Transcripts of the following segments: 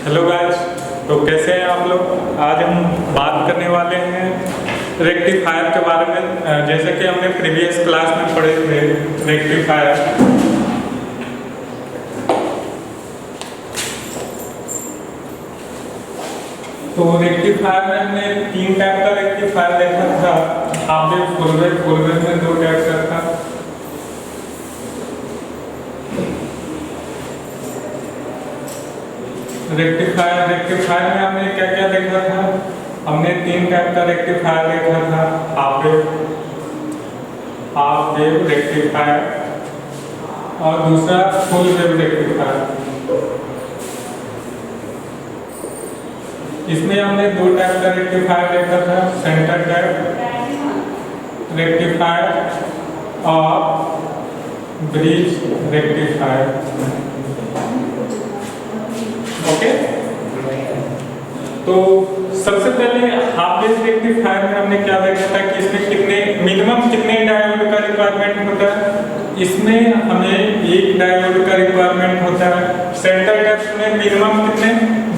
Hello guys, तो कैसे हैं आप लोग। आज हम बात करने वाले हैं रेक्टिफायर के बारे में। जैसे कि हमने प्रीवियस क्लास में पढ़े थे रेक्टिफायर। तो रेक्टिफायर में हमने 3 टाइप का रेक्टिफायर देखा था। हाफ वेव, फुल वेव में 2 टाइप का था। रेक्टिफायर में हमने क्या क्या देखा था। हमने 3 टाइप का रेक्टिफायर देखा था। हाफ वेव रेक्टिफायर और दूसरा फुल वेव रेक्टिफायर। इसमें हमने 2 टाइप का रेक्टिफायर देखा था, सेंटर टाइप रेक्टिफायर और ब्रिज रेक्टिफायर। ओके, तो सबसे पहले हाफ वेव रेक्टिफायर में हमने क्या देखा था कि इसमें मिनिमम कितने डायोड का रिक्वायरमेंट होता है। इसमें हमें 1 डायोड का रिक्वायरमेंट होता है। सेंटर टाइप में मिनिमम कितने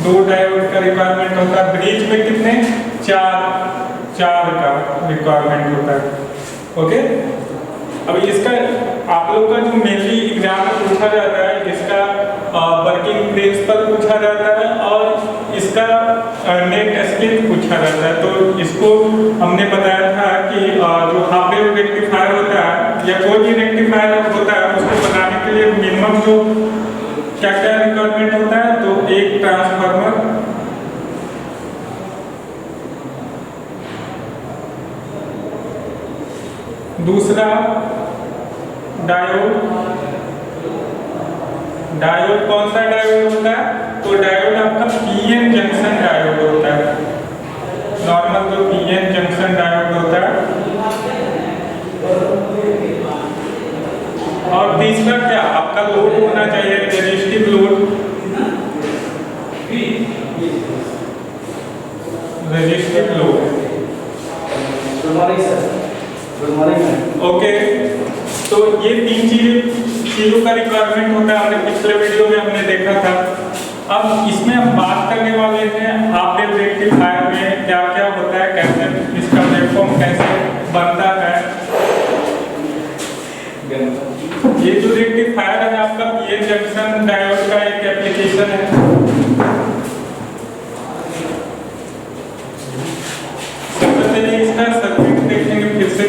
2 डायोड का रिक्वायरमेंट होता है। ब्रिज में कितने 4 का रिक्वायरमेंट होता है। ओके, अब इसका आप लोग का जो मेनली एग्जाम में पूछा जाता है, इसका वर्किंग प्रिंसिपल पूछा जाता है और इसका नेट स्प्लिट पूछा जाता है। तो इसको हमने बताया था कि जो हाफ वेव रेक्टिफायर होता है या कोई भी रेक्टिफायर होता है, उसको बनाने के लिए मिनिमम जो क्या क्या रिक्वायरमेंट होता है। तो एक ट्रांसफार्मर, दूसरा डायोड। कौन सा डायोड होता है। तो डायोड आपका पीएन जंक्शन डायोड होता है। नॉर्मल जो पीएन जंक्शन डायोड होता है। और तीसरा क्या आपका लोड होना चाहिए, रेजिस्टिव लोड। ओके, तो ये 3 चीजों का रिक्वायरमेंट होता है। हमने पिछले वीडियो में हमने देखा था। अब इसमें हम बात करने वाले हैं हाफ वेव रेक्टिफायर में क्या क्या होता है, कैसे इसका वेवफॉर्म कैसे बनता है। ये जो रेक्टिफायर है आपका पीएन जंक्शन डायोड का एक एप्लीकेशन है। सबसे पहले इसका सर्किट देखेंगे फिर से।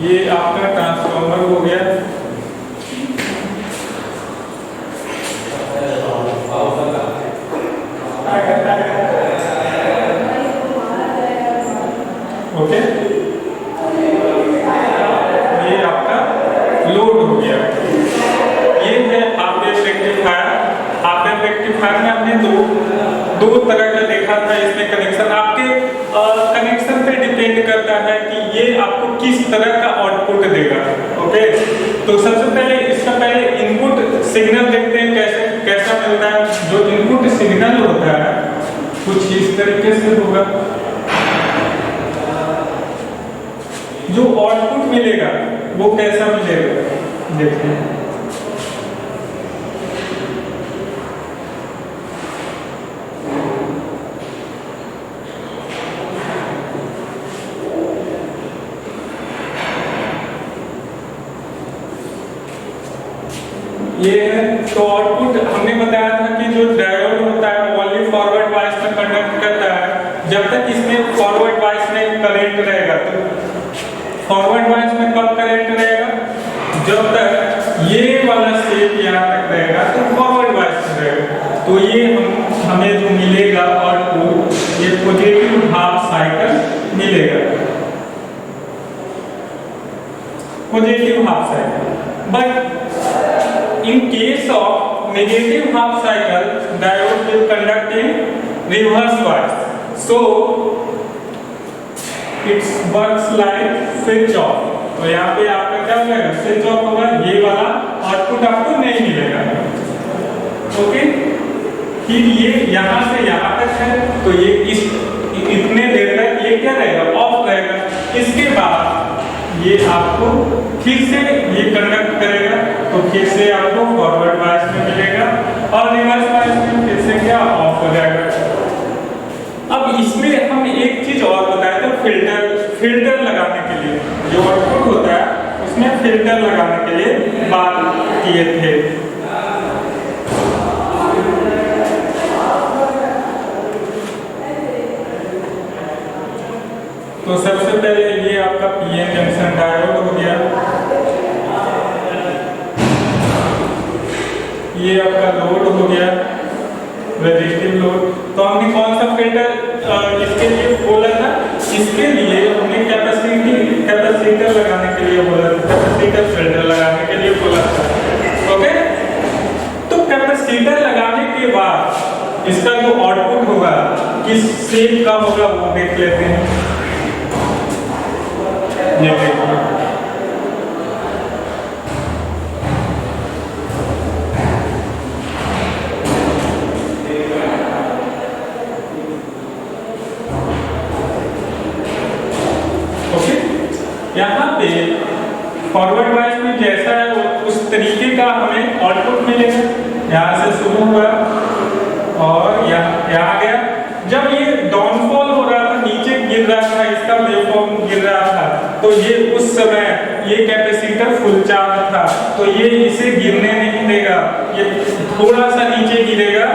ये आपका ट्रांसफार्मर हो गया। ओके, ये आपका लोड हो गया। ये है half wave rectifier. Half wave rectifier में हमने दो तरह का देखा था। इसमें कनेक्शन आपके कनेक्शन पे डिपेंड करता है कि ये आपको किस तरह का आउटपुट देगा। ओके, तो सबसे पहले इसका पहले इनपुट सिग्नल देखते हैं कैसा मिलता है। जो इनपुट सिग्नल होता है कुछ इस तरीके से होगा। जो आउटपुट मिलेगा वो कैसा मिलेगा, देखते हैं। ये है तो आउटपुट हमने बताया था कि जो डायोड होता है ओनली फॉरवर्ड बायस में कंडक्ट करता है। जब तक इसमें फॉरवर्ड बायस में करंट रहेगा, तो फॉरवर्ड बायस में कब करंट रहेगा, जब तक ये वाला शेप यहाँ तक रहेगा तो फॉरवर्ड बायस में रहेगा। तो ये हमें जो मिलेगा आउटपुट, ये पॉजिटिव हाफ साइकिल मिलेगा, positive half cycle. But in case of negative half cycle, diode will conduct in reverse bias, so it works like switch off। तो यहाँ पे आपका क्या हो जाएगा, स्विच ऑफ होगा। ये वाला आउटपुट आपको नहीं मिलेगा। ओके, फिर ये यहाँ से यहाँ तक है, तो ये इस इतने देर तक ये क्या रहेगा, ऑफ रहेगा। इसके बाद ये आपको फिर से ये कंडक्ट करेगा, तो फिर से आपको फॉरवर्ड बायस में मिलेगा और रिवर्स बायस में फिर से क्या ऑफ हो जाएगा। अब इसमें हम एक चीज और बताया था, फिल्टर लगाने के लिए जो आउटपुट होता है उसमें फिल्टर लगाने के लिए बात किए थे। तो सबसे पहले ये आपका पीएन जंक्शन डायोड हो गया, ये आपका लोड हो गया, रेजिस्टिव लोड। तो हमने कौन सा फिल्टर इसके लिए बोला था, इसके लिए हमने कैपेसिटर लगाने के लिए बोला था, कैपेसिटर फिल्टर लगाने के लिए बोला था। ओके, तो कैपेसिटर लगाने के बाद इसका जो आउटपुट होगा किस शेप का होगा वो देख लेते हैं। ये देखिए, यहाँ पे फॉरवर्ड बायस में जैसा है उस तरीके का हमें आउटपुट मिलेगा। यहाँ से शुरू हुआ और यहाँ गया। जब ये डाउनफॉल हो रहा था, नीचे गिर रहा था, इसका वेवफॉर्म गिर रहा था, तो ये उस समय ये कैपेसिटर फुल चार्ज था, तो ये इसे गिरने नहीं देगा, ये थोड़ा सा नीचे गिरेगा,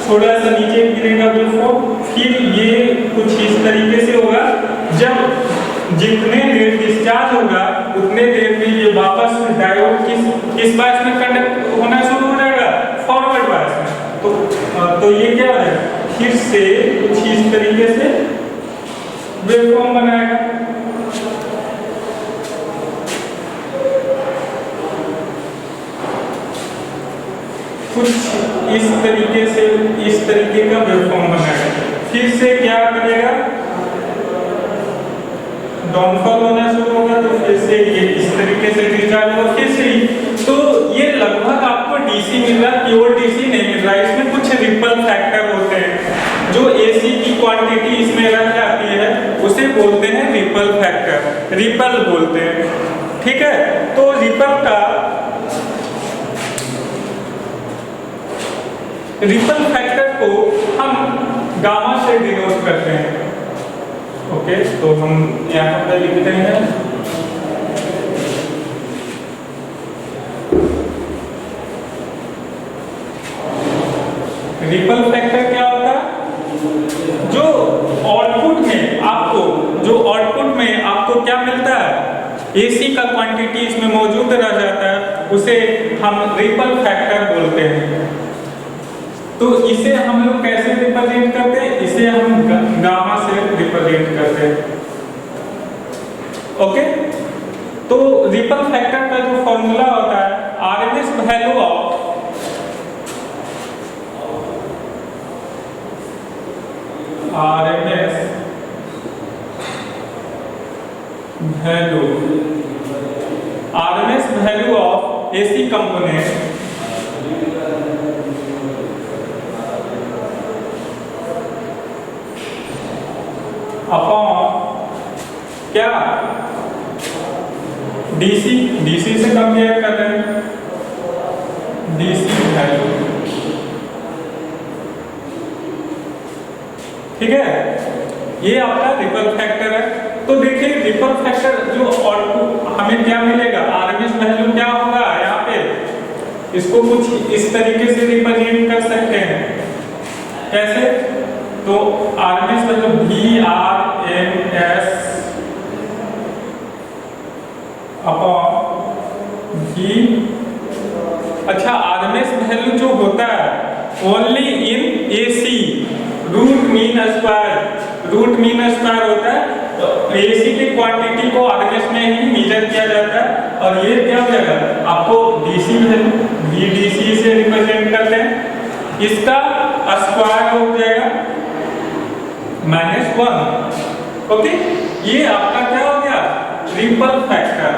थोड़ा सा नीचे गिरेगा वेवफॉर्म, फिर ये कुछ इस तरीके से होगा। जब जितने देर डिस्चार्ज होगा उतने देर में ये वापस डायोड किस बायस में कंडक्ट होना शुरू हो जाएगा, फॉरवर्ड बायस में। तो ये क्या है, फिर से कुछ इस तरीके से वेवफॉर्म बनाएगा। कुछ इस तरीके का वेवफॉर्म बनाएगा। फिर से क्या करेगा, डाउनफॉल होना शुरू होगा, तो फिर से ये इस तरीके से डिस्चार्ज होगा, फिर से। तो ये लगभग आपको डीसी मिल रहा है, प्योर डीसी नहीं मिल रहा है। इसमें कुछ रिपल फैक्टर होते हैं, जो एसी की क्वांटिटी इसमें रह जाती है उसे बोलते हैं रिपल फैक्टर, रिपल बोलते हैं। ठीक है, तो रिपल फैक्टर को हम गामा से डिनोट करते हैं। ओके, तो हम यहाँ पर लिखते हैं रिपल फैक्टर क्या होता है, जो आउटपुट में आपको क्या मिलता है, एसी का क्वांटिटी इसमें मौजूद रह जाता है, उसे हम रिपल फैक्टर बोलते हैं। तो इसे हम लोग कैसे रिप्रेजेंट करते हैं, इसे हम गामा से रिप्रेजेंट करते हैं। ओके, तो रिपल फैक्टर का जो फॉर्मूला होता है, RMS value of AC component upon क्या, डीसी से कंपेयर कर रहे हैं, डीसी वैल्यू। ठीक है, ये आपका रिपल फैक्टर है। तो देखिए रिपल फैक्टर जो आउटपुट हमें क्या मिलेगा, आरएमएस वैल्यू क्या होगा, यहाँ पे इसको कुछ इस तरीके से रिप्रेजेंट कर सकते हैं। कैसे, तो RMS value VRMS upon V। अच्छा, आरएमएस वैल्यू जो होता है only in AC, root mean square होता है। तो एसी की क्वांटिटी को आरएमएस में ही मेजर किया जाता है, और ये क्या हो जाएगा आपको डीसी वैल्यू, VDC से रिप्रेजेंट करते हैं, इसका स्क्वायर हो जाएगा -1। ओके, ये आपका क्या हो गया, रिपल फैक्टर।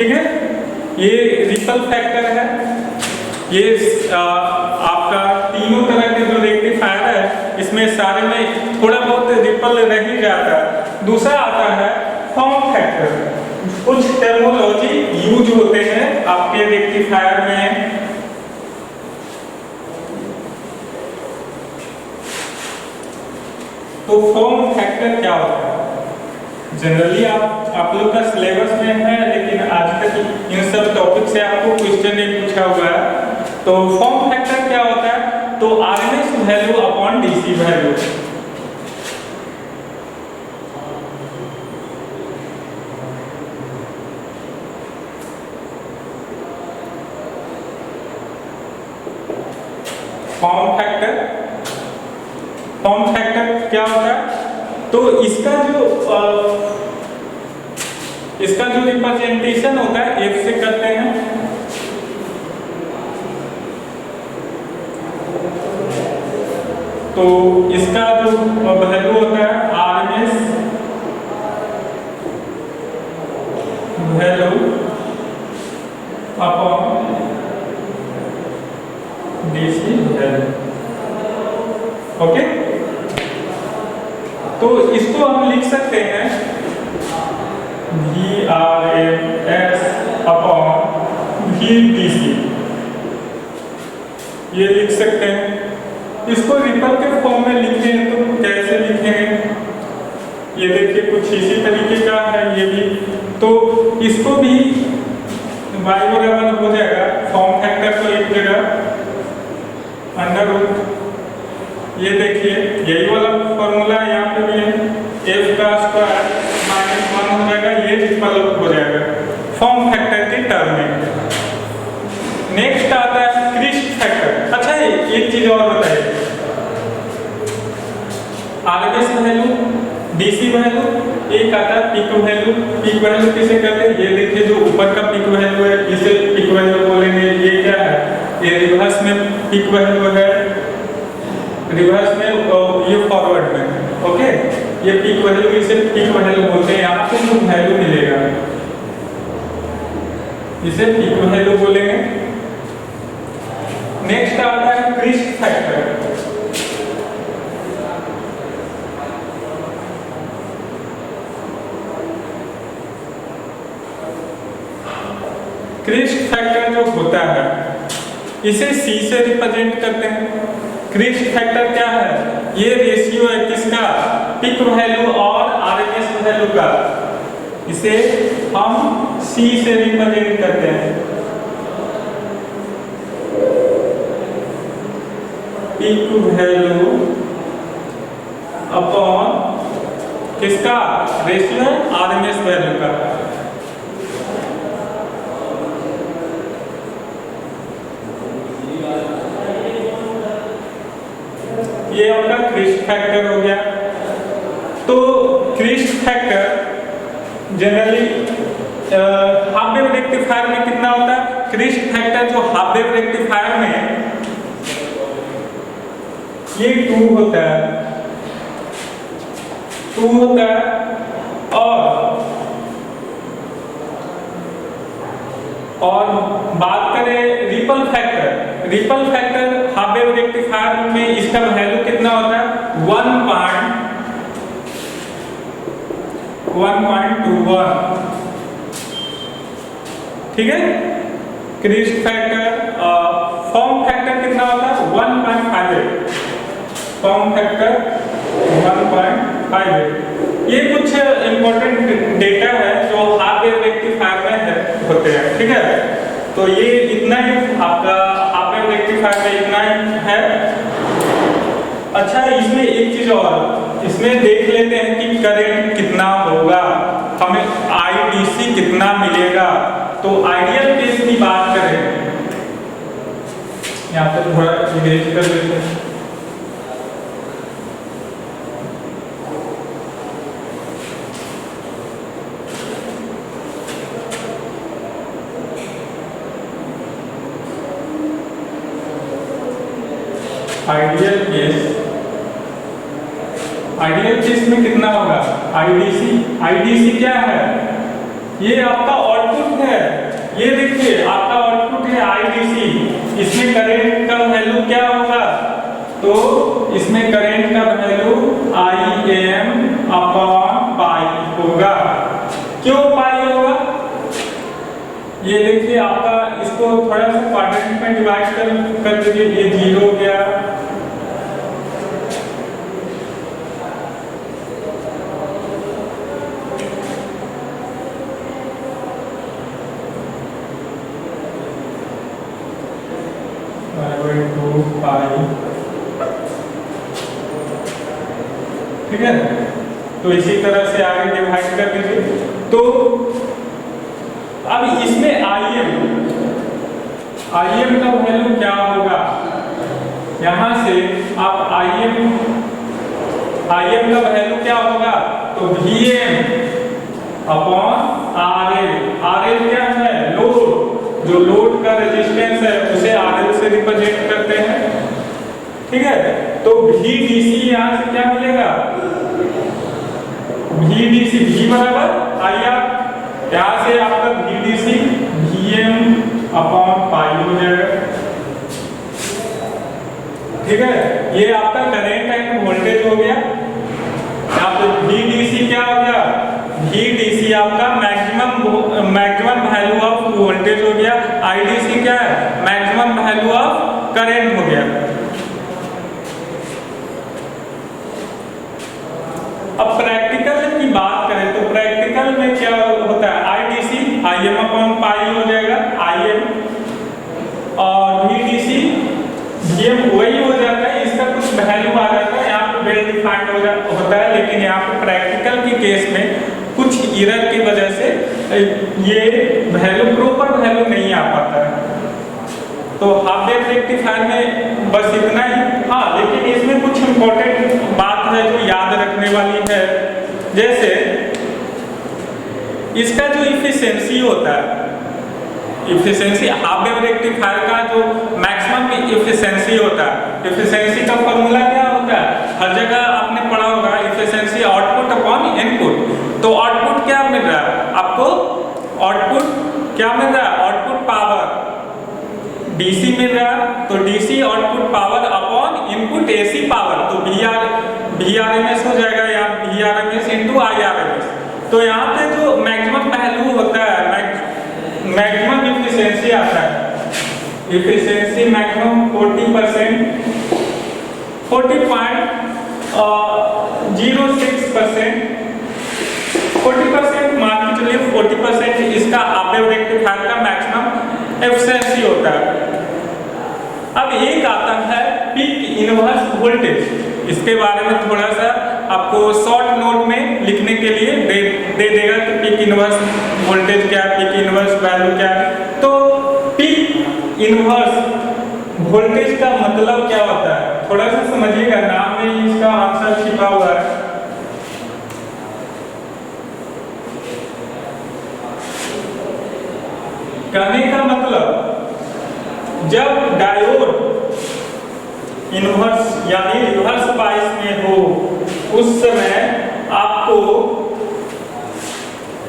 ठीक है, ये रिपल फैक्टर है। ये आपका तीनों तरह के जो रेक्टिफायर है इसमें सारे में थोड़ा बहुत रिपल रह ही जाता है। दूसरा आता है फॉर्म फैक्टर। कुछ टर्मिनोलॉजी यूज होते हैं आपके रेक्टिफायर में। तो फॉर्म फैक्टर क्या होता है? जनरली आप लोग का सिलेबस में है, लेकिन आज तक इन सब टॉपिक से आपको क्वेश्चन नहीं पूछा हुआ है। तो फॉर्म फैक्टर क्या होता है? तो RMS value upon DC value. Form factor क्या होता है? तो इसका जो रिप्रेजेंटेशन होता है F से करते हैं। तो इसका जो वैल्यू होता है RMS value upon DC value. Okay, तो इसको हम लिख सकते हैं VRMS अपॉन VDC, ये लिख सकते हैं। इसको रिपल के फॉर्म में लिखें तो कैसे लिखेंगे? ये देखिए कुछ इसी तरीके का है ये भी। तो इसको भी y बराबर हो जाएगा फॉर्म फैक्टर को एक जगह अंडर रूट, ये देखिए यही वाला फॉर्मूला यहाँ पे भी है, f का स्क्वायर माइनस 1 हो जाएगा, ये रिपल हो जाएगा फॉर्म फैक्टर के टर्म में। नेक्स्ट आता है क्रिस्ट फैक्टर। अच्छा एक चीज और बताइए, आरएमएस वैल्यू, डीसी वैल्यू, एक आता है पीक वैल्यू। पीक वैल्यू किसे कहते हैं? ये देखिए जो ऊपर का पीक वैल्यू है इसे पीक वैल्यू बोलेंगे। ये क्या है? ये रिवर्स में पीक वैल्यू है, रिवर्स में ये फॉरवर्ड में। ओके, ये पीक वैल्यू, इसे पीक वैल्यू बोलते हैं। आपको जो वैल्यू मिलेगा इसे पीक वैल्यू बोलेंगे। नेक्स्ट आता है क्रिस्ट फैक्टर। क्रिस्ट फैक्टर जो होता है इसे C से रिप्रेजेंट करते हैं। क्रिस्ट फैक्टर क्या है? ये रेशियो है किसका? पीक वैल्यू और आरएमएस वैल्यू का। इसे हम C से रिप्रेजेंट करते हैं। पीक वैल्यू अपॉन किसका? रेशियो है आरएमएस वैल्यू का। ये आपका क्रिस्ट फैक्टर हो गया। तो crest factor generally half wave rectifier में कितना होता है? क्रिस्ट फैक्टर जो हाफ वेव रेक्टिफायर में ये 2 होता है, 2 होता है। और बात करें ripple factor, ripple factor half wave rectifier में इसका वैल्यू कितना होता है? 1.21। ठीक है, क्रिस्ट फैक्टर। फॉर्म फैक्टर कितना होता है? 1.58। Form factor 1.58। ये कुछ इंपॉर्टेंट डेटा है जो हाफ वेव रेक्टिफायर में होते हैं। ठीक है, तो ये इतना ही आपका हाफ वेव रेक्टिफायर में इतना ही है। अच्छा, इसमें एक चीज और, इसमें देख लेते हैं कि करंट कितना होगा, हमें आईडीसी कितना मिलेगा। तो आइडियल केस की बात करें, यहाँ पे थोड़ा इरेज कर लेते हैं। आइडियल केस में कितना होगा? आईडीसी क्या है? ये आपका आउटपुट है, ये देखिए आपका आउटपुट है IDC, इसमें करंट का वैल्यू क्या होगा, तो इसमें करंट का वैल्यू IM अपॉन पाई होगा। क्यों पाई होगा, ये देखिए आपका, इसको थोड़ा सा क्वाड्रेंट में डिवाइड कर दीजिए, ये 0 हो गया, ठीक है। तो इसी तरह से आगे डिवाइड कर दीजिए। तो अब इसमें IM का वैल्यू क्या होगा, यहां से आप IM का वैल्यू क्या होगा, तो VM अपॉन RL क्या है, लोड, जो लोड का रेजिस्टेंस है उसे RL से रिप्रेजेंट करते हैं, ठीक है। तो VDC यहां से क्या मिलेगा, VDC V बराबर IR, यहां से आपका VDC VM अपॉन पाई हो जाएगा, ठीक है। ये आपका करंट एंड वोल्टेज हो गया। यहाँ पे VDC क्या हो गया, VDC आपका मैक्सिमम वैल्यू ऑफ वोल्टेज हो गया, IDC क्या है, मैक्सिमम वैल्यू ऑफ करंट हो गया। अब प्रैक्टिकल की बात करें तो प्रैक्टिकल में क्या होता है, IDC IM अपॉन पाई हो जाएगा, IM, और VDC VM वही हो जाता है, इसका कुछ वैल्यू आ जाता है, यहाँ पे वेल डिफाइंड होता है, लेकिन यहाँ पे प्रैक्टिकल की केस में कुछ एरर की वजह से ये वैल्यू प्रॉपर वैल्यू नहीं आ पाता है। तो हाफ वेव रेक्टिफायर में बस इतना ही। हाँ, लेकिन इसमें कुछ इंपॉर्टेंट बात है जो याद रखने वाली है, जैसे इसका जो इफिशिएंसी होता है, इफिशिएंसी हाफ वेव रेक्टिफायर का जो मैक्सिमम इफिशिएंसी होता है, इफिशिएंसी का फॉर्मूला क्या होता है, हर जगह आपने पढ़ा होगा, इफिशिएंसी आउटपुट अपॉन इनपुट। तो आउटपुट क्या मिल रहा है आपको, आउटपुट क्या मिल रहा है, आउटपुट पावर DC मिल रहा है, तो DC output power upon input AC power, तो VRMS हो जाएगा, या VRMS इंटू IRMS। तो यहाँ पे जो मैक्सिमम वैल्यू होता है, मैक्सिमम इफिशिएंसी आता है, इफिशिएंसी मैक्सिमम 40%, 40.06%, 40% मान के चलिए, 40% इसका हाफ वेव रेक्टिफायर का मैक्सिमम एफिशिएंसी होता है। अब एक आता है पीक इनवर्स वोल्टेज, इसके बारे में थोड़ा सा आपको शॉर्ट नोट में लिखने के लिए दे देगा कि पीक इनवर्स वोल्टेज क्या है, पीक इनवर्स वैल्यू क्या है। तो पीक इनवर्स वोल्टेज का मतलब क्या होता है, थोड़ा सा समझिएगा, नाम में इसका आंसर छिपा हुआ है। कहने का मतलब, जब डायोड इनवर्स यानी रिवर्स बायस में हो, उस समय आपको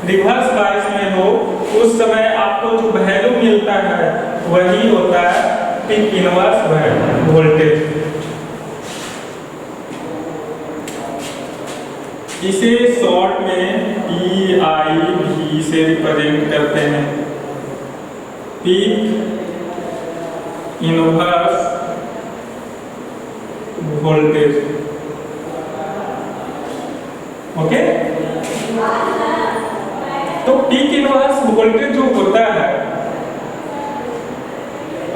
रिवर्स बायस में हो, उस समय आपको जो वैल्यू मिलता है वही होता है पीक इनवर्स वोल्टेज। इसे शॉर्ट में PIV से रिप्रेजेंट करते हैं, पीक इनवर्स वोल्टेज। ओके, तो पीक इनवर्स वोल्टेज जो होता है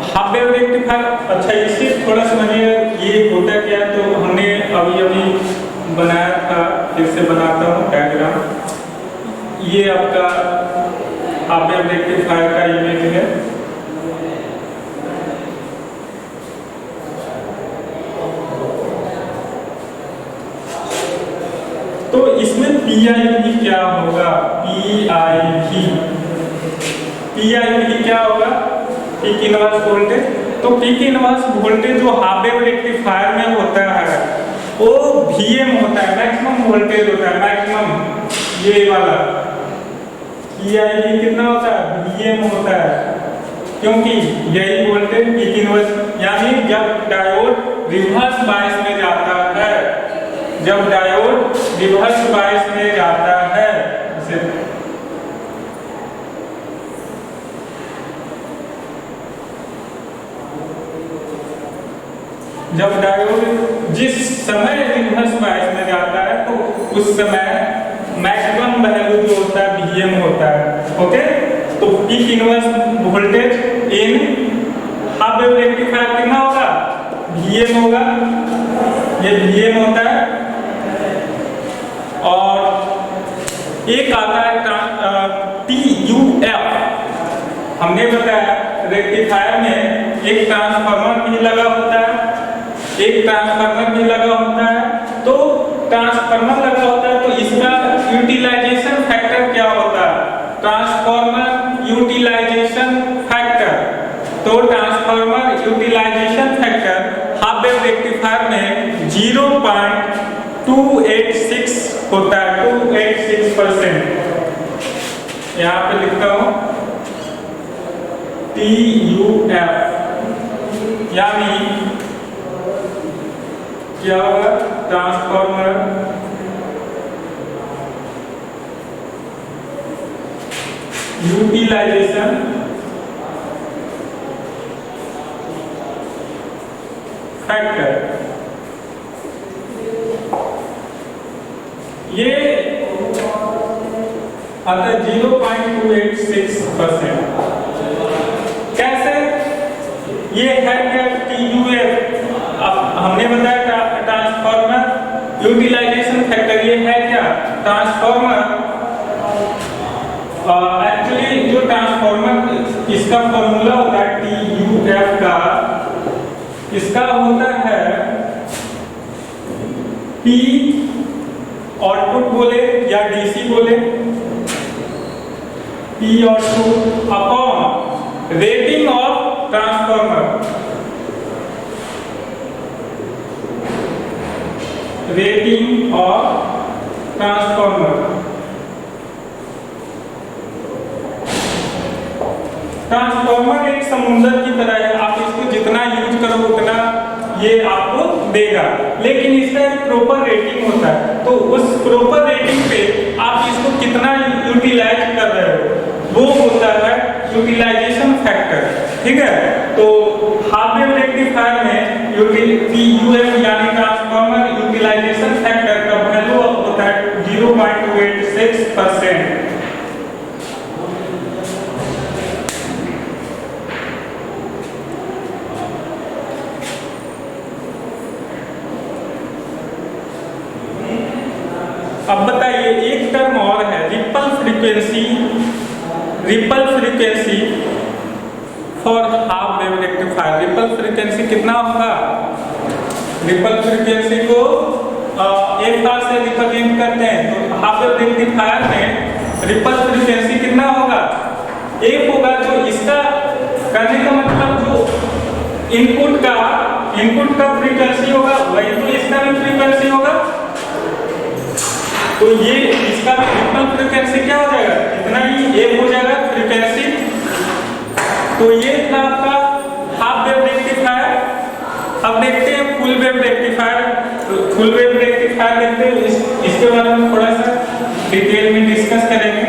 हाफ वेव रेक्टिफायर, अच्छा इसे थोड़ा समझिए ये होता क्या है। तो हमने अभी बनाया था, फिर से बनाता हूँ डायग्राम। ये आपका हाफ वेव रेक्टिफायर का इमेज है। तो इसमें PIV क्या होगा, PIV क्या होगा, पीक इनवर्स वोल्टेज। तो पीक इनवर्स वोल्टेज जो हाफ वेव रेक्टिफायर में होता है वो VM होता है, मैक्सिमम वोल्टेज होता है, मैक्सिमम ये वाला PIV कितना होता है, Vm होता है, क्योंकि यही वोल्टेज पीक इनवर्स, यानी जब डायोड रिवर्स बायस में जाता है, जब डायोड रिवर्स बायस में जाता है, जब डायोड जिस समय रिवर्स बायस में जाता है तो उस समय मैक्सिमम वैल्यू जो होता है Vm होता है। ओके, तो peak inverse voltage in half wave rectifier कितना होगा, Vm होगा, ये Vm होता है। और एक आता है TUF, हमने बताया रेक्टिफायर में एक ट्रांसफार्मर भी लगा होता है, एक ट्रांसफार्मर भी लगा होता है। तो ट्रांसफार्मर लगा होता है तो इसका यूटिलाइजेशन फैक्टर क्या होता है, ट्रांसफार्मर यूटिलाइजेशन फैक्टर। तो transformer utilization factor half wave rectifier में 0.286 होता है, 286%। यहाँ पे लिखता हूँ TUF, यानी क्या होगा, ट्रांसफार्मर यूटिलाइजेशन फैक्टर, ये आता है 0.286%। कैसे, ये है क्या, TUF, हमने बताया ट्रांसफार्मर यूटिलाइजेशन फैक्टर, ये है क्या, ट्रांसफार्मर एक्चुअली जो ट्रांसफार्मर इसका फॉर्मूला होता है TUF का, इसका होता है P आउटपुट बोले या DC बोले, P output upon rating of transformer, rating of transformer. Transformer एक समुद्र की तरह है, आप इसको जितना यूज करो उतना ये आपको देगा, लेकिन इसका एक प्रॉपर रेटिंग होता है। तो उस प्रॉपर रेटिंग पे आप इसको कितना यूटिलाइज कर रहे हो वो होता है यूटिलाइजेशन फैक्टर, ठीक है। तो हाफ वेव रेक्टिफायर में TUF यानी ट्रांसफार्मर यूटिलाइजेशन फैक्टर का वैल्यू होता है 0.286%। अब बताइए, एक टर्म और है ripple frequency, ripple frequency for half wave rectifier. Ripple frequency कितना होगा, रिपल फ्रीक्वेंसी को एक बार से रिप्रेजेंट करते हैं, तो हाफ वेव रेक्टिफायर में रिपल फ्रीक्वेंसी कितना होगा, एक होगा। जो इसका करने का मतलब जो इनपुट का फ्रीक्वेंसी होगा वही तो इसका भी फ्रीक्वेंसी होगा, तो ये इसका भी रिपल फ्रीक्वेंसी क्या हो जाएगा, इतना ही एक हो जाएगा फ्रीक्वेंसी। तो ये था आपका हाफ वेव रेक्टिफायर। अब देखते हैं full wave rectifier. Full wave rectifier देखते हैं, इसके बारे में थोड़ा सा डिटेल में डिस्कस करेंगे।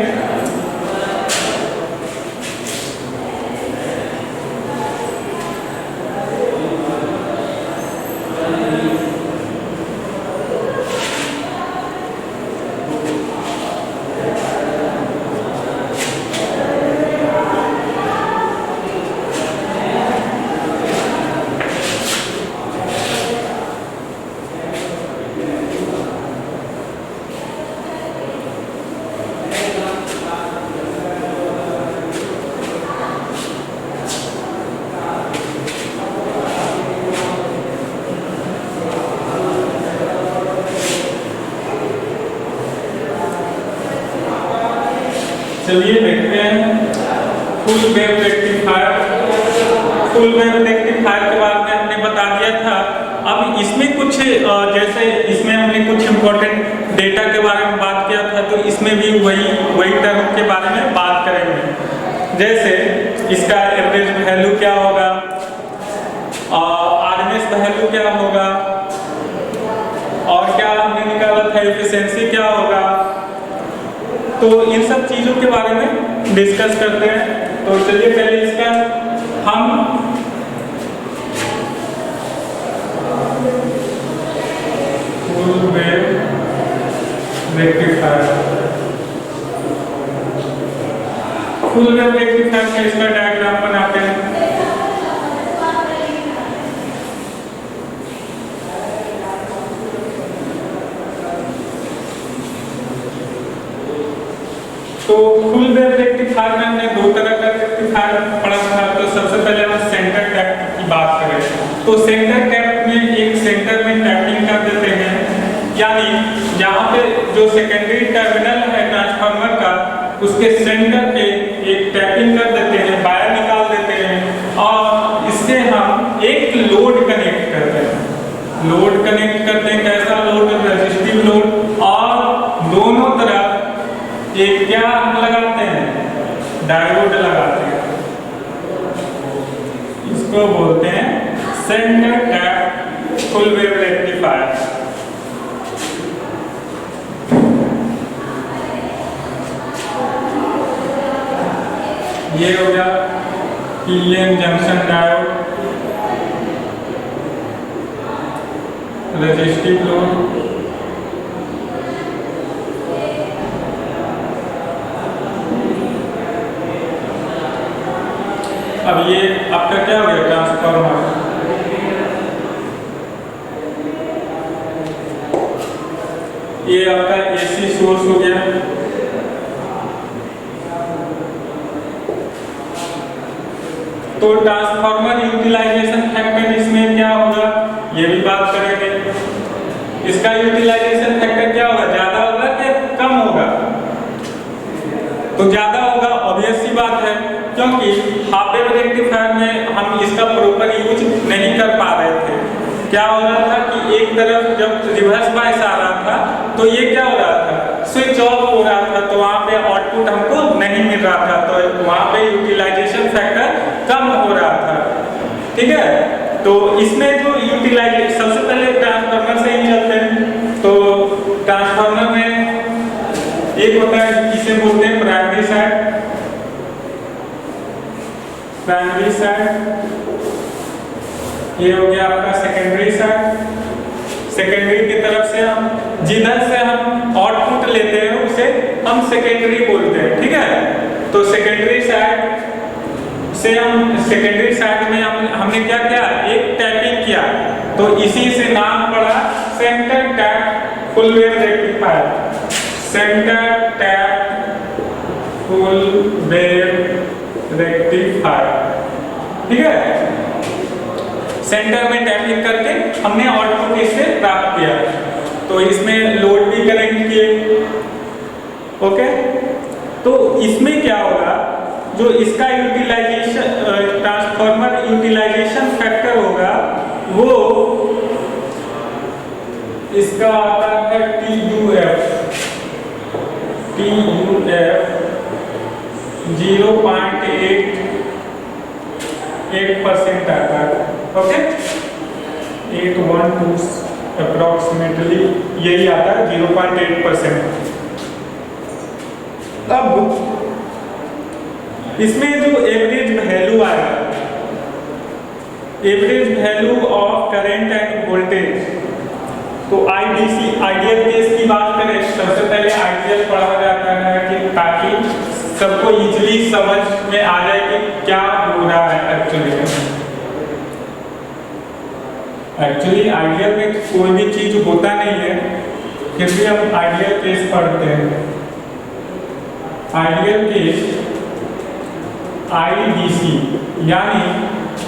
चलिए देखते हैं full wave rectifier. Full wave rectifier के बारे में हमने बता दिया था। अब इसमें कुछ जैसे इसमें हमने कुछ इंपॉर्टेंट डेटा के बारे में बात किया था, तो इसमें भी वही टर्म के बारे में बात करेंगे। जैसे इसका एवरेज वैल्यू क्या होगा, आरएमएस वैल्यू क्या होगा, और क्या हमने निकाला था एफिशिएंसी क्या होगा। तो इन सब चीज़ों के बारे में डिस्कस करते हैं। तो चलिए पहले इसका हम फुल वेव रेक्टिफायर का इसका डायग्राम बनाते हैं। तो फुल वेव रेक्टिफायर में हमने दो तरह का रेक्टिफायर पढ़ा था। तो सबसे पहले हम सेंटर टैप की बात करें तो सेंटर टैप में एक सेंटर में टैपिंग कर देते हैं, यानी यहाँ पे जो सेकेंडरी टर्मिनल है ट्रांसफार्मर का उसके सेंटर पे एक टैपिंग कर देते हैं, वायर निकाल देते हैं और इससे हम एक लोड कनेक्ट करते हैं। लोड कनेक्ट करते हैं, कैसा लोड, रेजिस्टिव लोड, और दोनों तरफ एक क्या लगाते हैं, डायोड लगाते हैं। इसको बोलते हैं centre tap full wave rectifier. ये हो गया PN junction diode, resistive load, अब ये आपका क्या हो गया ट्रांसफार्मर। ये आपका एसी सोर्स हो गया। तो ट्रांसफार्मर यूटिलाइजेशन फैक्टर इसमें क्या होगा, ये भी बात करेंगे। इसका यूटिलाइजेशन फैक्टर क्या होगा, ज्यादा होगा कि कम होगा। तो ज्यादा होगा, ऑब्वियस सी बात है, क्योंकि हाफ वेव रेक्टिफायर में हम इसका प्रॉपर यूज नहीं कर पा रहे थे। क्या हो रहा था कि एक तरफ जब रिवर्स बायस आ रहा था तो ये क्या हो रहा था, स्विच ऑफ हो रहा था, तो वहाँ पे आउटपुट हमको नहीं मिल रहा था, तो वहाँ पे यूटिलाइजेशन फैक्टर कम हो रहा था। ठीक है, तो इसमें जो यूटिलाइजेशन, सबसे पहले ट्रांसफार्मर से ही चलते हैं। तो ट्रांसफार्मर में एक होता है जिसे बोलते हैं प्राइमरी साइड। प्राइमरी साइड ये हो गया आपका सेकेंडरी साइड। सेकेंडरी की तरफ से हम जिधर से हम आउटपुट लेते हैं उसे हम सेकेंडरी बोलते हैं। ठीक है, तो सेकेंडरी साइड से हम सेकेंडरी साइड में हमने क्या किया, एक टैपिंग किया, तो इसी से नाम पड़ा centre tap full wave rectifier. Centre tap full wave rectifier. ठीक है, सेंटर में टैपिंग करके हमने आउटपुट इससे प्राप्त किया, तो इसमें लोड भी कनेक्ट किए। ओके, तो इसमें क्या होगा, जो इसका यूटिलाइजेशन ट्रांसफार्मर यूटिलाइजेशन फैक्टर होगा वो इसका आता है TUF 0.88% आता है। ओके, 812 अप्रोक्सीमेटली यही आता है, 0.8%। अब इसमें जो एवरेज वैल्यू आएगा, average value of current end voltage, तो आईडीसी आइडियल केस की बात करें, सबसे पहले आइडियल पढ़ा जाता है कि ताकि सबको इजीली समझ में आ जाए कि क्या हो रहा है एक्चुअली आइडियल में कोई भी चीज होता नहीं है, फिर भी हम आइडियल केस पढ़ते हैं। आइडियल केस आईडीसी, यानी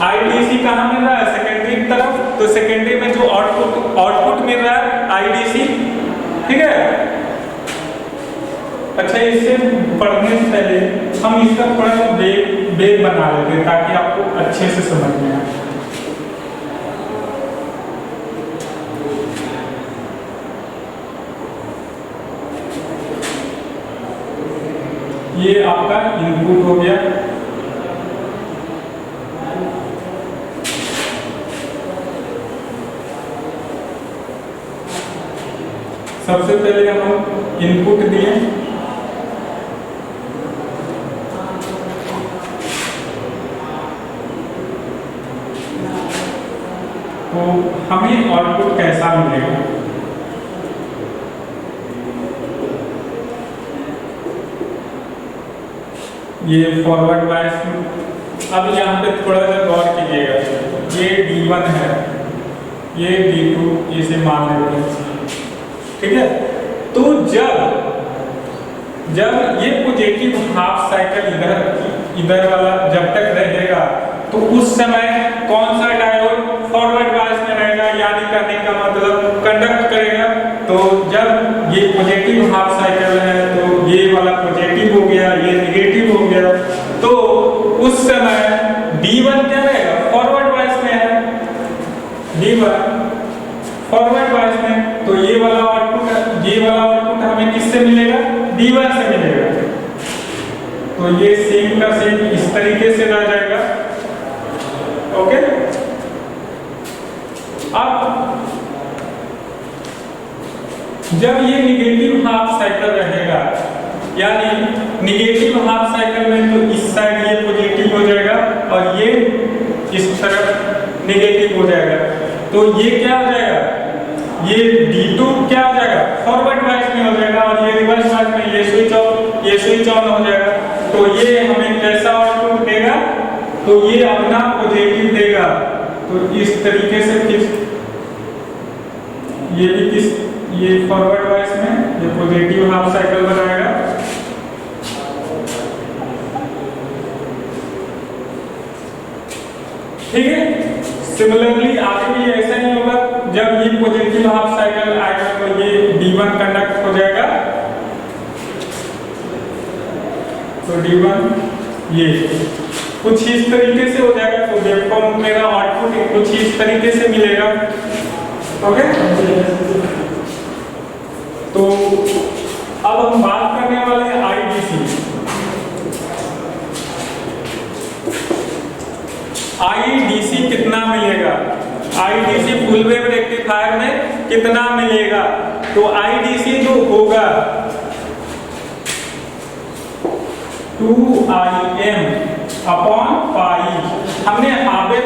आईडीसी कहाँ मिल रहा है, सेकेंडरी की तरफ, तो सेकेंडरी में जो आउटपुट मिल रहा है आईडीसी। ठीक है, अच्छा, इससे पढ़ने से पहले हम इसका थोड़ा सा बेग बना लेते हैं ताकि आपको अच्छे से समझ में आए। ये आपका इनपुट हो गया। सबसे पहले हम इनपुट दिए, तो हमें आउटपुट कैसा मिलेगा? ये फॉरवर्ड बायस। अब यहाँ पे थोड़ा सा गौर कीजिएगा, ये D1 है, ये D2, इसे मान लेते हैं, ठीक है। तो जब ये पॉजिटिव हाफ साइकिल इधर वाला जब तक रहेगा तो उस समय कौन सा डायोड फॉरवर्ड बायस में रहेगा, यानी करने का मतलब कंडक्ट करेगा। तो जब ये पॉजिटिव हाफ साइकिल है तो ये वाला पॉजिटिव हो गया, ये नेगेटिव हो गया, तो उस समय D1 क्या रहेगा? फॉरवर्ड बायस में है, D1 फॉरवर्ड बायस में। तो ये वाला आउटपुट हमें किससे मिलेगा? D1 से मिलेगा। तो ये सेम का सेम इस तरीके से रह जाएगा। ओके, अब जब ये निगेटिव हाफ साइकिल रहेगा, यानी निगेटिव हाफ साइकिल में तो इस साइड ये पॉजिटिव हो जाएगा और ये इस तरफ निगेटिव हो जाएगा। तो ये क्या हो जाएगा? ये D2 क्या हो जाएगा? फॉरवर्ड बायस में हो जाएगा और ये रिवर्स बायस में, ये स्विच ऑन हो जाएगा। तो ये हमें कैसा आउटपुट देगा? तो ये अपना पॉजिटिव देगा। तो इस तरीके से ये भी ये फॉरवर्ड बायस में ये पॉजिटिव हाफ साइकिल बनाएगा। ठीक है, सिमिलरली आगे भी ऐसा ही होगा। जब ये पॉजिटिव हाफ साइकिल आएगा तो ये D1 कंडक्ट हो जाएगा, तो D1 ये कुछ इस तरीके से हो जाएगा। तो वेवफॉर्म मेरा आउटपुट कुछ इस तरीके से मिलेगा। ओके, तो अब हम बात करने वाले हैं IDC। IDC कितना मिलेगा? IDC फुल वेव रेक्टिफायर में कितना मिलेगा? तो IDC जो होगा 2IM अपॉन पाई। हमने हाफ वेव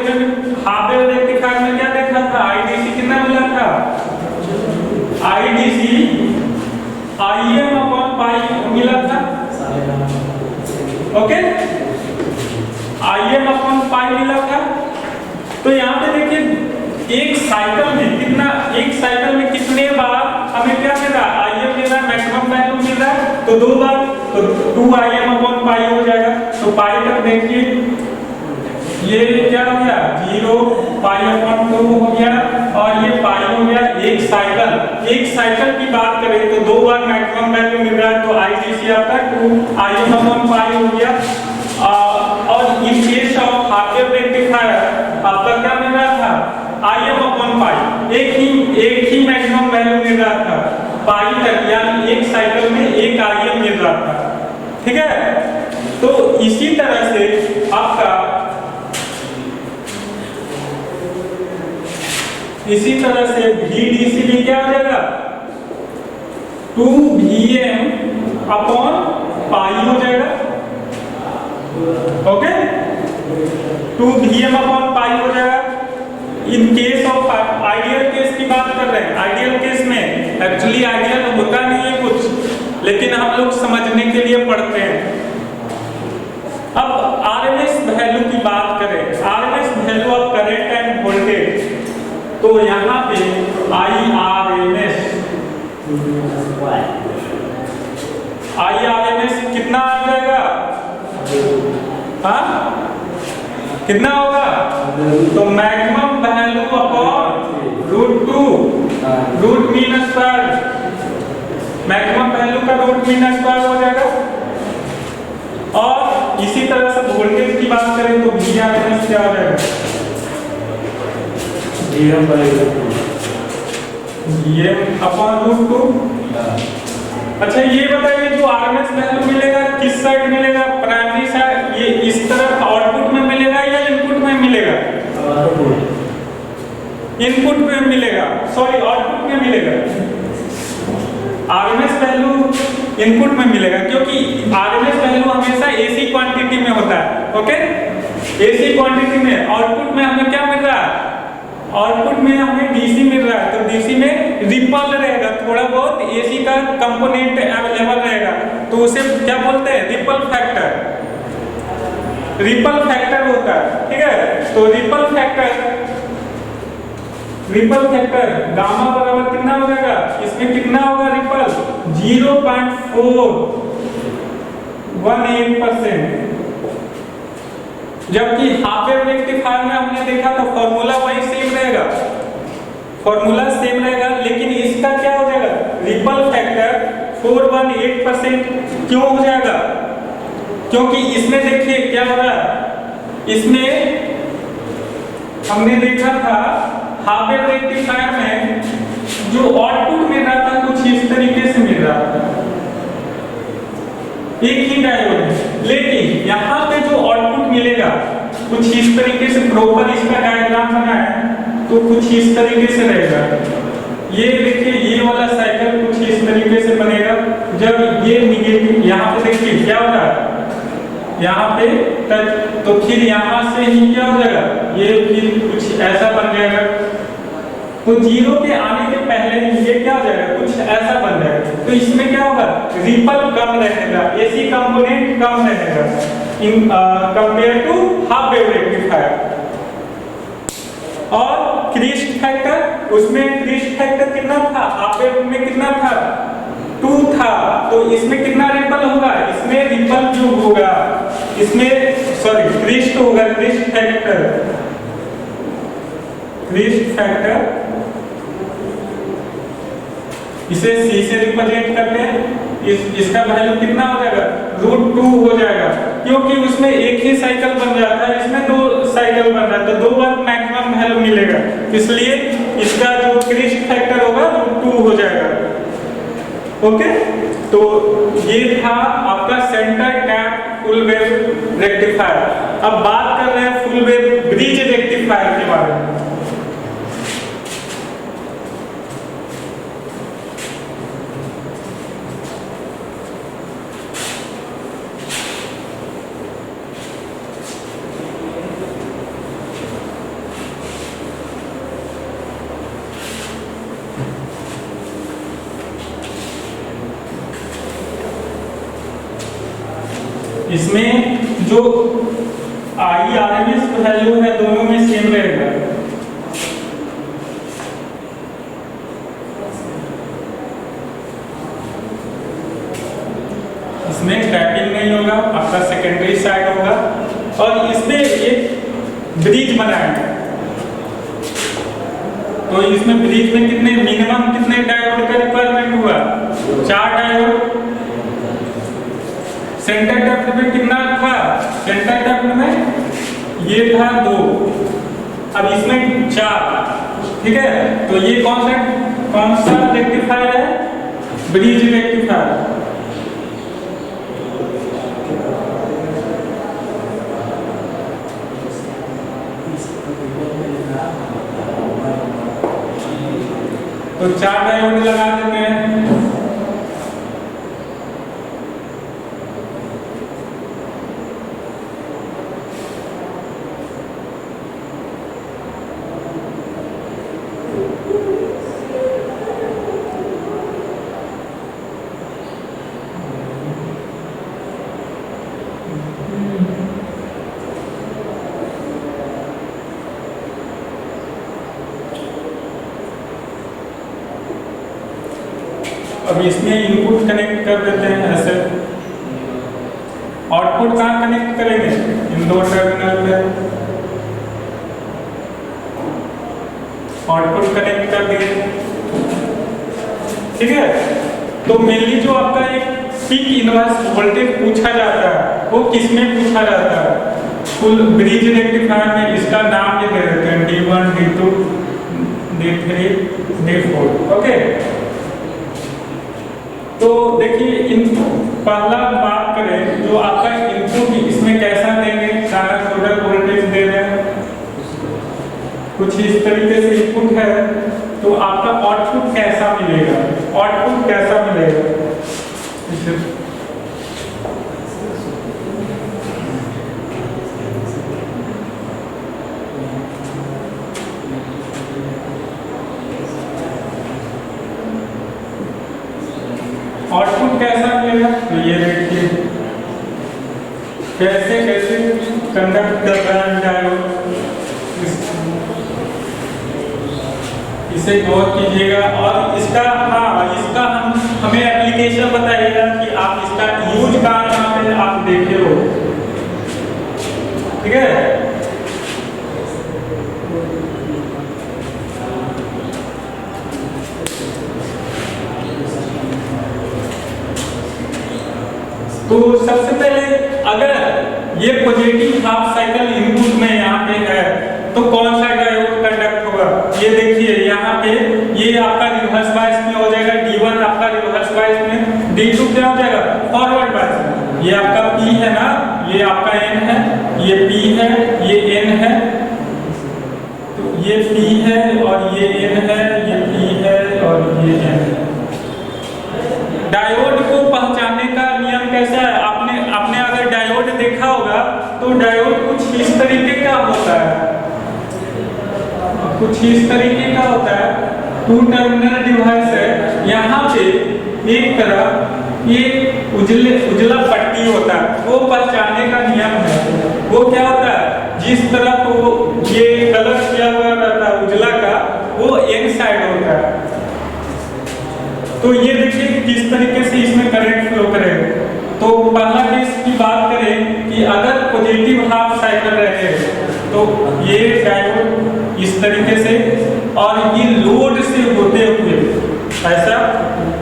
रेक्टिफायर में क्या देखा था? IDC कितना मिला था? IDC IM अपॉन पाई मिला था। ओके, IM अपॉन पाई मिला था। तो यहाँ पे देखिए एक साइकिल में कितने बार हमें क्या मिल रहा है? IM मिल रहा है, मैक्सिमम वैल्यू मिल रहा है, तो 2 बार, तो 2IM अपॉन पाई हो जाएगा। तो पाई तक देखिए ये क्या हो गया? 0, पाई अपॉन 2 हो गया और ये पाई हो गया। एक साइकिल की बात करें तो 2 बार मैक्सिमम वैल्यू मिल रहा है, तो IDC आपका 2IM अपॉन पाई हो गया। और in case of half wave rectifier आपका क्या मिल रहा था? IM upon pi. एक ही मैक्सिमम वैल्यू मिल रहा था पाई तक, यानी एक साइकिल में एक IM मिल रहा था। ठीक है, तो इसी तरह से आपका VDC भी क्या हो जाएगा? 2VM अपॉन पाई हो जाएगा। ओके, 2VM अपॉन पाई हो जाएगा। In case of ideal case की बात कर रहे हैं। आइडियल केस में एक्चुअली आइडियल होता नहीं है कुछ, लेकिन हम लोग समझने के लिए पढ़ते हैं। अब RMS वैल्यू की बात करें, RMS value of current end voltage, तो यहाँ पे IRMS कितना आ जाएगा? हाँ, कितना होगा? तो maximum value upon √2 root mean square, maximum value का रूट मीन स्क्वायर हो जाएगा। और इसी तरह से वोल्टेज की बात करें तो VRMS क्या हो जाएगा? VM upon √2। अच्छा ये बताइए, जो आरएमएस वैल्यू मिलेगा किस साइड मिलेगा? प्राइमरी साइड, ये इस तरफ आउटपुट में मिलेगा या इनपुट में मिलेगा? इनपुट में मिलेगा, सॉरी आउटपुट में मिलेगा। आरएमएस वैल्यू इनपुट में मिलेगा, क्योंकि आरएमएस वैल्यू हमेशा एसी क्वांटिटी में होता है। ओके, एसी क्वांटिटी में। आउटपुट में हमें क्या मिल रहा है? आउटपुट में हमें डीसी मिल रहा है, तो डीसी में रिपल रहेगा, थोड़ा बहुत एसी का कंपोनेंट अवेलेबल रहेगा, तो उसे क्या बोलते हैं? Ripple factor. रिपल फैक्टर होता है, ठीक है। तो रिपल फैक्टर गामा बराबर कितना हो जाएगा? इसमें कितना होगा रिपल? 0.418%। जबकि हाफ वेव रेक्टिफायर में हमने देखा तो फॉर्मूला वही सेम रहेगा, फॉर्मूला सेम रहेगा, लेकिन इसका क्या हो जाएगा? रिपल फैक्टर 418% क्यों हो जाएगा? क्योंकि इसमें देखिए क्या हो रहा है, इसमें हमने देखा था हाफ वेव रेक्टिफायर में जो आउटपुट मिल रहा था कुछ इस तरीके से मिल रहा था, एक ही डायोड है, लेकिन यहाँ पे जो आउटपुट मिलेगा कुछ इस तरीके से, प्रॉपर इसका डायग्राम बना है तो कुछ इस तरीके से रहेगा। ये देखिए ये वाला साइकिल कुछ इस तरीके से बनेगा। जब ये निगेटिव, यहाँ पे देखिए क्या हो रहा है, यहाँ पे टच, तो फिर यहाँ से ही क्या हो जाएगा, ये फिर कुछ ऐसा बन जाएगा। तो जीरो के आने के पहले ये क्या हो जाएगा, कुछ ऐसा बन जाएगा। तो इसमें क्या होगा, रिपल कम रहेगा, एसी कंपोनेंट कम रहेगा in compare to half wave rectifier. और क्रिस्ट फैक्टर, उसमें क्रिस्ट फैक्टर कितना था, हाफ वेव में कितना था, 2 था, तो इसमें कितना रिपल होगा, इसमें रिपल जो होगा इसमें, सॉरी क्रिस्ट होगा, क्रिस्ट फैक्टर इसे C से रिप्रेजेंट करते हैं। इसका वैल्यू कितना हो जाएगा, √2 हो जाएगा, क्योंकि उसमें एक ही साइकिल बन जाता है, इसमें 2 साइकिल बन रहा है, तो 2 बार मैक्सिमम वैल्यू मिलेगा, इसलिए इसका जो क्रिस्ट फैक्टर होगा √2 हो जाएगा। ओके, तो ये था आपका centre tap full wave rectifier. अब बात कर रहे हैं फुल वेव ब्रिज रेक्टिफायर के बारे में। इसमें जो आरएमएस वैल्यू है दोनों में सेम रहेगा। इसमें टैपिंग नहीं होगा, आपका सेकेंडरी साइड होगा, और इसमें एक ब्रिज बनाएंगे। तो इसमें ब्रिज में कितने मिनिमम कितने डायोड का रिक्वायरमेंट हुआ, 4 डायोड। सेंटर डेप्थ में कितना था, सेंटर डेप्थ में ये था 2, अब इसमें 4, ठीक है। तो ये कौन सा रेक्टिफायर है, ब्रिज रेक्टिफायर। तो 4 डायोड लगा देते हैं। अब इसमें इनपुट कनेक्ट कर देते हैं ऐसे, आउटपुट कहाँ कनेक्ट करेंगे, इन 2 टर्मिनल पे आउटपुट कनेक्ट कर दिए, ठीक है। तो मेनली जो आपका एक पीक इनवर्स वोल्टेज पूछा जाता है वो किसमें पूछा जाता है, फुल ब्रिज रेक्टिफायर में। इसका नाम ये दे देते हैं D1 D2 D3 D4। Okay, तो तो देखिए इन पहला बात करें जो आपका इनपुट इसमें कैसा देंगे, साइनसोइडल वोल्टेज दे रहे हैं, कुछ इस तरीके से इनपुट है, तो आपका आउटपुट कैसा मिलेगा, आउटपुट कैसा मिलेगा। आउटपुट कैसा मिलेगा, तो ये देखिए कैसे कैसे कंडक्ट कर रहा है डायोड, इसे गौर कीजिएगा। और इसका इसका हमें एप्लीकेशन बताइएगा कि आप इसका यूज कहाँ पे आप देखे हो, ठीक है। तो सबसे पहले अगर ये पॉजिटिव हाफ साइकिल इनपुट में यहाँ पे है तो कौन सा डायोड कंडक्ट होगा, ये देखिए यहाँ पे ये आपका रिवर्स बायस में हो जाएगा, D1 आपका रिवर्स बायस में, D2 क्या हो जाएगा फॉरवर्ड बायस में। ये आपका P है ना, ये आपका N है, ये P है, ये N है, तो ये P है और ये N है, ये P है और ये N है। डायोड को पहचानने का नियम कैसा है, आपने अगर डायोड देखा होगा तो डायोड कुछ इस तरीके का होता है, कुछ इस तरीके का होता है। टू टर्मिनल डिवाइस है, यहाँ पे एक तरफ एक उजला पट्टी होता है, वो पहचानने का नियम है। वो क्या होता है, जिस तरफ वो ये कलर किया हुआ रहता है उजला का, वो N साइड होता है। तो ये देखिए किस तरीके से इसमें करंट फ्लो करेगा। तो पहला केस की बात करें कि अगर पॉजिटिव हाफ साइकिल रहे तो ये डायोड इस तरीके से और ये लोड से होते हुए ऐसा,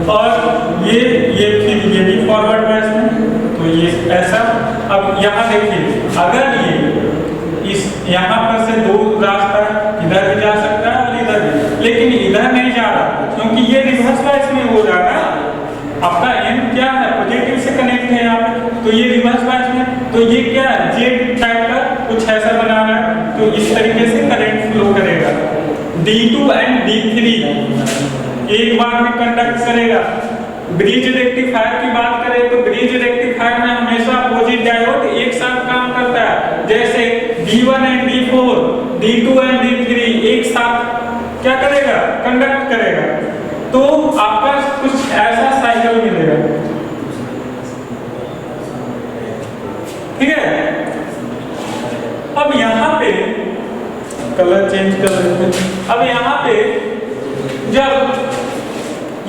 और ये फिर ये भी फॉरवर्ड बायस में, तो ये ऐसा। अब यहाँ देखिए अगर ये इस यहाँ पर से दो रास्ता इधर भी जा सकता है और इधर भी, लेकिन इधर नहीं जा रहा क्योंकि ये रिवर्स बायस में हो रहा है। आपका N क्या है, पॉजिटिव से कनेक्ट है यहाँ पे, तो ये रिवर्स बायस में, तो ये क्या है Z टाइप का कुछ ऐसा बना रहा है, तो इस तरीके से करंट फ्लो करेगा। D2 एंड D3 एक बार में कंडक्ट करेगा। ब्रिज रेक्टिफायर की बात करें तो ब्रिज रेक्टिफायर में हमेशा अपोजिट डायोड एक साथ काम करता है, जैसे D1 and D4, D2 and D3 एक साथ क्या करेगा, कंडक्ट करेगा। तो आपका कुछ ऐसा साइकिल मिलेगा, ठीक है। अब यहाँ पे कलर चेंज कर लेते हैं। अब यहाँ पे जब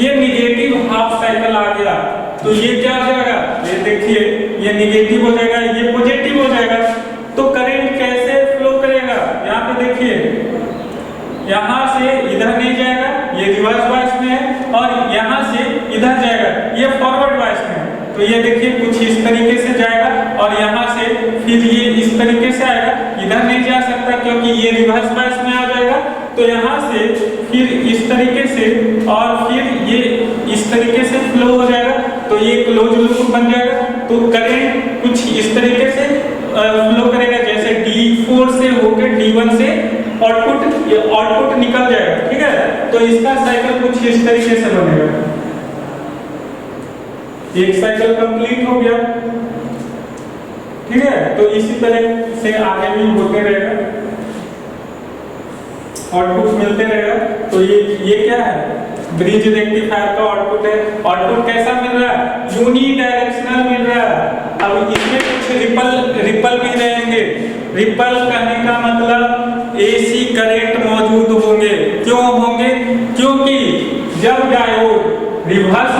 ये निगेटिव हाफ साइकिल आ गया तो ये क्या हो जाएगा, ये देखिए ये निगेटिव हो जाएगा, ये पॉजिटिव हो जाएगा। तो करंट कैसे फ्लो करेगा, यहाँ पे देखिए यहाँ से इधर नहीं जाएगा, ये रिवर्स बायस में है, और यहाँ से इधर जाएगा, ये फॉरवर्ड बायस में है। तो ये देखिए कुछ इस तरीके से जाएगा और यहाँ से फिर ये इस तरीके से आएगा, इधर नहीं जा सकता क्योंकि ये रिवर्स बायस में आ जाएगा। तो यहाँ से फिर इस तरीके से और फिर ये इस तरीके से फ्लो हो जाएगा, तो ये क्लोज लूप बन जाएगा। तो करंट कुछ इस तरीके से फ्लो करेगा, जैसे D4 से होकर D1 से आउटपुट निकल जाएगा, ठीक है। तो इसका साइकिल कुछ इस तरीके से बनेगा। एक साइकिल कंप्लीट हो गया, ठीक है। तो इसी तरह से आगे भी होते रहेगा, आउटपुट मिलते रहेगा। तो ये क्या है, ब्रिज रेक्टिफायर का आउटपुट है। आउटपुट कैसा मिल रहा है, यूनी डायरेक्शनल मिल रहा है। अब इसमें कुछ रिपल भी रहेंगे। रिपल कहने का मतलब एसी करंट मौजूद होंगे। क्यों होंगे, क्योंकि जब डायोड रिवर्स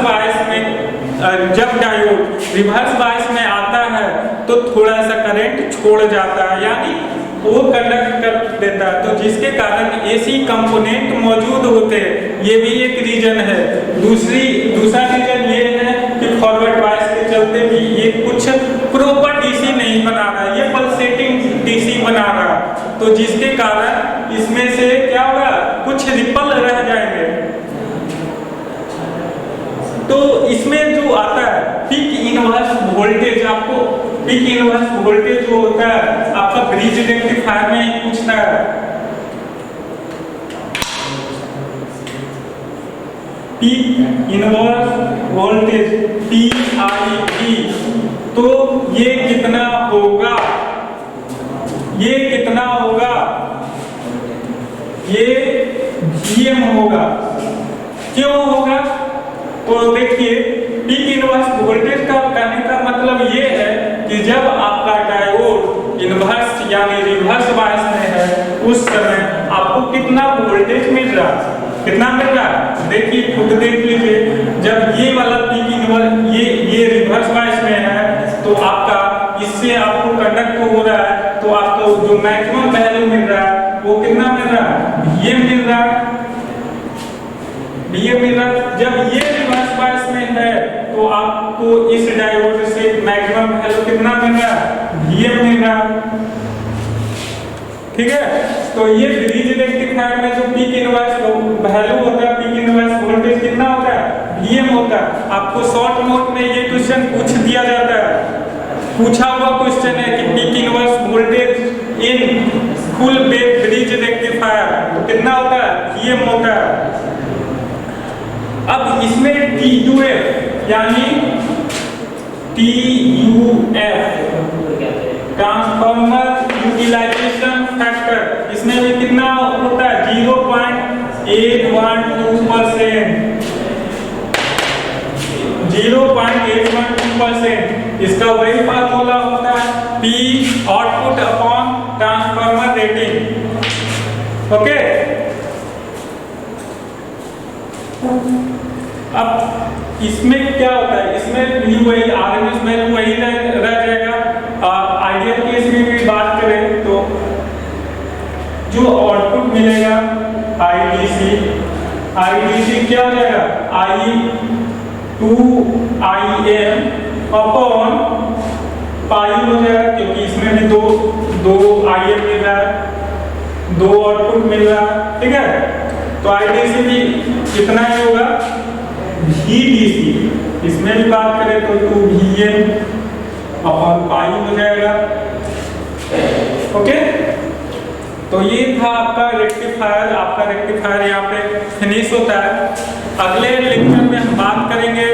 बायस में आता है तो थोड़ा सा करंट छोड़ जाता है, यानी वो कंडक्ट कर देता है, तो जिसके कारण एसी कंपोनेंट मौजूद होते हैं। ये भी एक रीजन है। दूसरा रीजन ये है कि फॉरवर्ड बायस के चलते भी ये कुछ प्रॉपर डीसी नहीं बना रहा, ये पल्सेटिंग डीसी बना रहा, तो जिसके कारण इसमें से क्या होगा, कुछ रिपल रह जाएंगे। तो इसमें जो आता है पीक इनवर्स वोल्टेज, आपको पीक इनवर्स वोल्टेज जो होता है आपका ब्रिज रेक्टिफायर में ही पूछता है। पीक इनवर्स वोल्टेज PIV, तो ये कितना होगा, ये कितना होगा, ये VM होगा। क्यों होगा? तो देखिए पीक इनवर्स वोल्टेज का कहने का मतलब ये है कि जब आपका डायोड इनवर्स यानी रिवर्स बायस में है उस समय आपको कितना वोल्टेज मिल रहा है, कितना मिल रहा है। देखिए खुद देख लीजिए, जब ये वाला पीक इनवर्स ये रिवर्स बायस में है तो आपका इससे आपको कंडक्ट हो रहा है, तो आपको जो मैक्सिमम वैल्यू मिल रहा है वो कितना मिल रहा है, ये मिल रहा है, ये मिल रहा है। जब ये रिवर्स बायस में है तो आपको इस डायोड से मैक्सिमम वैल्यू कितना मिल रहा है, ये मिल रहा है। ठीक है, तो ये ब्रिज रेक्टिफायर में जो पीक इनवर्स वैल्यू होता है, पीक इनवर्स वोल्टेज कितना होता है, VM होता है। आपको शॉर्ट नोट में ये क्वेश्चन पूछ दिया जाता है, पूछा हुआ क्वेश्चन है कि peak inverse voltage in full wave bridge rectifier तो कितना होता है, VM होता है। अब इसमें TUF यानी TUF ट्रांसफार्मर यूटिलाइजेशन फैक्टर, इसमें भी कितना होता है 0.812%, 0.812%। इसका वही फार्मूला होता है P output upon transformer rating. Okay, अब इसमें क्या होता है, इसमें भी वही RMS वैल्यू वही रह जाएगा। आइडियल केस में भी बात करें तो जो आउटपुट मिलेगा IDC क्या हो जाएगा, I2IM अपॉन पाई हो जाएगा, क्योंकि इसमें भी दो IM मिल रहा है, दो आउटपुट मिल रहा है। ठीक है, तो IDC भी कितना ही होगा, VDC, इसमें भी बात करें तो 2VM अपॉन पाई हो जाएगा। ओके, तो ये था आपका रेक्टिफायर। आपका रेक्टिफायर यहाँ पे फिनिश होता है। अगले लेक्चर में हम बात करेंगे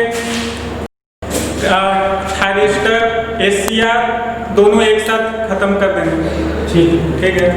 थायरिस्टर, SCR, दोनों एक साथ खत्म कर देंगे। ठीक है।